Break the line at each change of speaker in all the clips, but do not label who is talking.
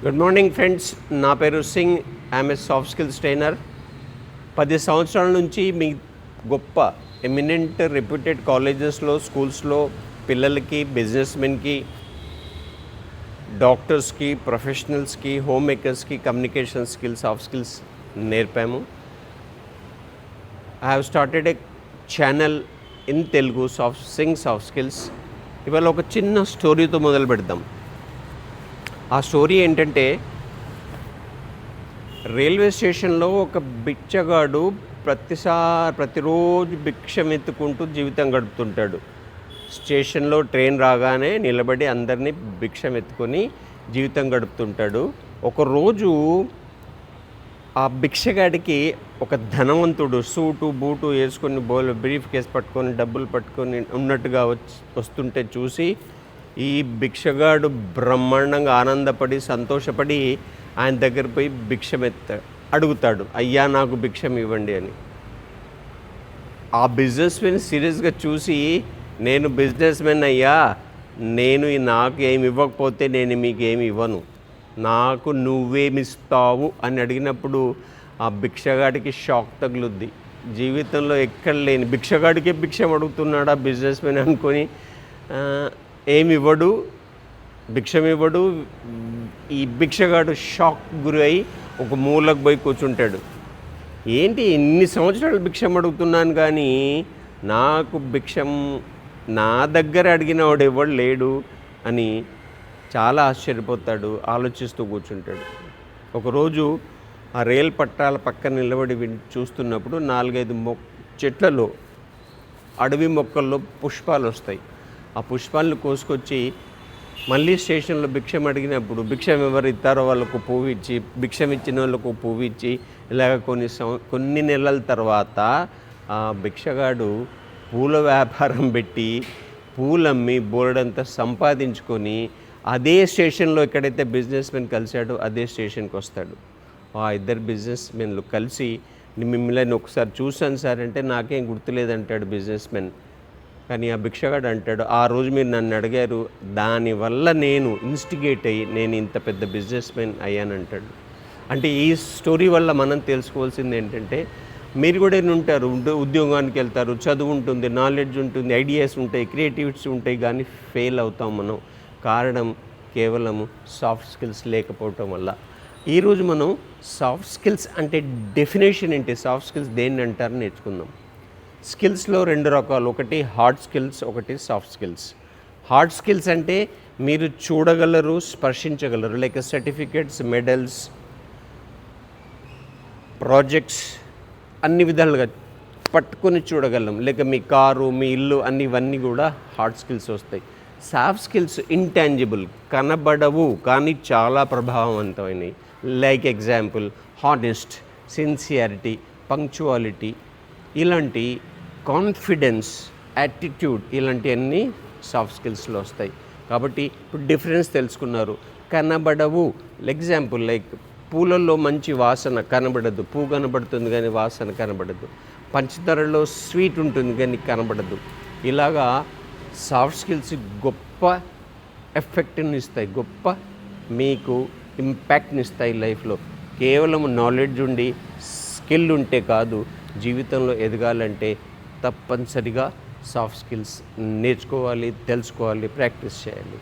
Good morning friends, నా పేరు Singh. I'm a soft skills trainer. 10 సంవత్సరాల నుంచి మీ గొప్ప ఎమినెంట్ రెప్యూటెడ్ కాలేజెస్లో, స్కూల్స్లో పిల్లలకి, బిజినెస్మెన్కి, డాక్టర్స్కి, ప్రొఫెషనల్స్కి, హోమ్ మేకర్స్కి కమ్యూనికేషన్ స్కిల్స్, సాఫ్ట్ స్కిల్స్ నేర్పాము. I have started a channel in Telugu, sing soft skills. ఇవాళ ఒక చిన్న స్టోరీతో మొదలు పెడదాం. ఆ స్టోరీ ఏంటంటే, రైల్వే స్టేషన్లో ఒక బిచ్చగాడు ప్రతిరోజు భిక్షం ఎత్తుకుంటూ జీవితం గడుపుతుంటాడు. స్టేషన్లో ట్రైన్ రాగానే నిలబడి అందరినీ భిక్షం ఎత్తుకొని జీవితం గడుపుతుంటాడు. ఒకరోజు ఆ భిక్షగాడికి ఒక ధనవంతుడు సూటు బూటు వేసుకొని బ్రీఫ్ కేస్ పట్టుకొని డబ్బులు పట్టుకొని ఉన్నట్టుగా వస్తుంటే చూసి ఈ భిక్షగాడు బ్రహ్మాండంగా ఆనందపడి సంతోషపడి ఆయన దగ్గర పోయి అడుగుతాడు, అయ్యా నాకు భిక్షం ఇవ్వండి అని. ఆ బిజినెస్ మెన్ సీరియస్గా చూసి, నేను బిజినెస్ మెన్ అయ్యా, నాకు ఏమి ఇవ్వకపోతే నేను మీకు ఏమి ఇవ్వను, నాకు నువ్వేమిస్తావు అని అడిగినప్పుడు ఆ భిక్షగాడికి షాక్ తగులుద్ది. జీవితంలో ఎక్కడ లేని భిక్షగాడికే భిక్షం అడుగుతున్నాడు ఆ బిజినెస్ మెన్ అనుకొని ఏమి ఇవ్వడు, భిక్షం ఇవ్వడు. ఈ భిక్షగాడు షాక్ గురి అయి ఒక మూలకు పోయి కూర్చుంటాడు. ఏంటి ఇన్ని సంవత్సరాలు భిక్షం అడుగుతున్నాను కానీ నాకు భిక్షం నా దగ్గర అడిగిన వాడు ఎవడు లేడు అని చాలా ఆశ్చర్యపోతాడు, ఆలోచిస్తూ కూర్చుంటాడు. ఒకరోజు ఆ రైలు పట్టాల పక్కన నిలబడి చూస్తున్నప్పుడు 4-5 చెట్లలో, అడవి మొక్కల్లో పుష్పాలు వస్తాయి. ఆ పుష్పాలను కోసుకొచ్చి మళ్ళీ స్టేషన్లో భిక్షం అడిగినప్పుడు భిక్షం ఎవరు ఇస్తారో వాళ్ళకు పువ్వు ఇచ్చి, భిక్షం ఇచ్చిన వాళ్ళకు పువ్వు ఇచ్చి, ఇలాగ కొన్ని నెలల తర్వాత ఆ భిక్షగాడు పూల వ్యాపారం పెట్టి పూలమ్మి బోర్డంతా సంపాదించుకొని అదే స్టేషన్లో ఎక్కడైతే బిజినెస్ మెన్ కలిశాడో అదే స్టేషన్కి వస్తాడు. ఆ ఇద్దరు బిజినెస్ మెన్లు కలిసి, మిమ్మల్ని ఒకసారి చూశాను సార్ అంటే, నాకేం గుర్తులేదంటాడు బిజినెస్ మెన్. కానీ ఆ భిక్షగాడు అంటాడు, ఆ రోజు మీరు నన్ను అడిగారు, దానివల్ల నేను ఇన్స్టిగేట్ అయ్యి నేను ఇంత పెద్ద బిజినెస్ మెన్ అయ్యానంటాడు. అంటే ఈ స్టోరీ వల్ల మనం తెలుసుకోవాల్సింది ఏంటంటే, మీరు కూడా ఉంటారు, ఉద్యోగానికి వెళ్తారు, చదువు ఉంటుంది, నాలెడ్జ్ ఉంటుంది, ఐడియాస్ ఉంటాయి, క్రియేటివిటీస్ ఉంటాయి, కానీ ఫెయిల్ అవుతాం మనం. కారణం కేవలం సాఫ్ట్ స్కిల్స్ లేకపోవటం వల్ల. ఈరోజు మనం సాఫ్ట్ స్కిల్స్ అంటే డెఫినేషన్ ఏంటి, సాఫ్ట్ స్కిల్స్ దేన్ని అంటారని నేర్చుకుందాం. స్కిల్స్లో 2 రకాలు, ఒకటి హార్డ్ స్కిల్స్, ఒకటి సాఫ్ట్ స్కిల్స్. హార్డ్ స్కిల్స్ అంటే మీరు చూడగలరు, స్పర్శించగలరు, లైక్ సర్టిఫికేట్స్, మెడల్స్, ప్రాజెక్ట్స్, అన్ని విధాలుగా పట్టుకొని చూడగలం, లేక మీ కారు, మీ ఇల్లు ఇవన్నీ కూడా హార్డ్ స్కిల్స్ వస్తాయి. సాఫ్ట్ స్కిల్స్ ఇంటాంజిబుల్, కనబడవు కానీ చాలా ప్రభావవంతమైనవి. Like example, honest, sincerity, punctuality, ఇలాంటి కాన్ఫిడెన్స్, యాటిట్యూడ్, ఇలాంటివన్నీ సాఫ్ట్ స్కిల్స్లో వస్తాయి. కాబట్టి ఇప్పుడు డిఫరెన్స్ తెలుసుకున్నారు. కనబడవు, ఎగ్జాంపుల్ లైక్ పూలల్లో మంచి వాసన కనబడదు, పువ్వు కనబడుతుంది కానీ వాసన కనబడదు. పంచదారలో స్వీట్ ఉంటుంది కానీ కనబడదు. ఇలాగా సాఫ్ట్ స్కిల్స్ గొప్ప ఎఫెక్ట్ని ఇస్తాయి, గొప్ప మీకు ఇంపాక్ట్ని ఇస్తాయి లైఫ్లో. కేవలం నాలెడ్జ్ ఉండి స్కిల్ ఉంటే కాదు, జీవితంలో ఎదగాలంటే తప్పనిసరిగా సాఫ్ట్ స్కిల్స్ నేర్చుకోవాలి, తెలుసుకోవాలి, ప్రాక్టీస్ చేయాలి.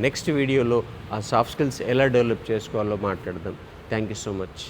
నెక్స్ట్ వీడియోలో ఆ సాఫ్ట్ స్కిల్స్ ఎలా డెవలప్ చేసుకోవాలో మాట్లాడదాం. Thank you so much.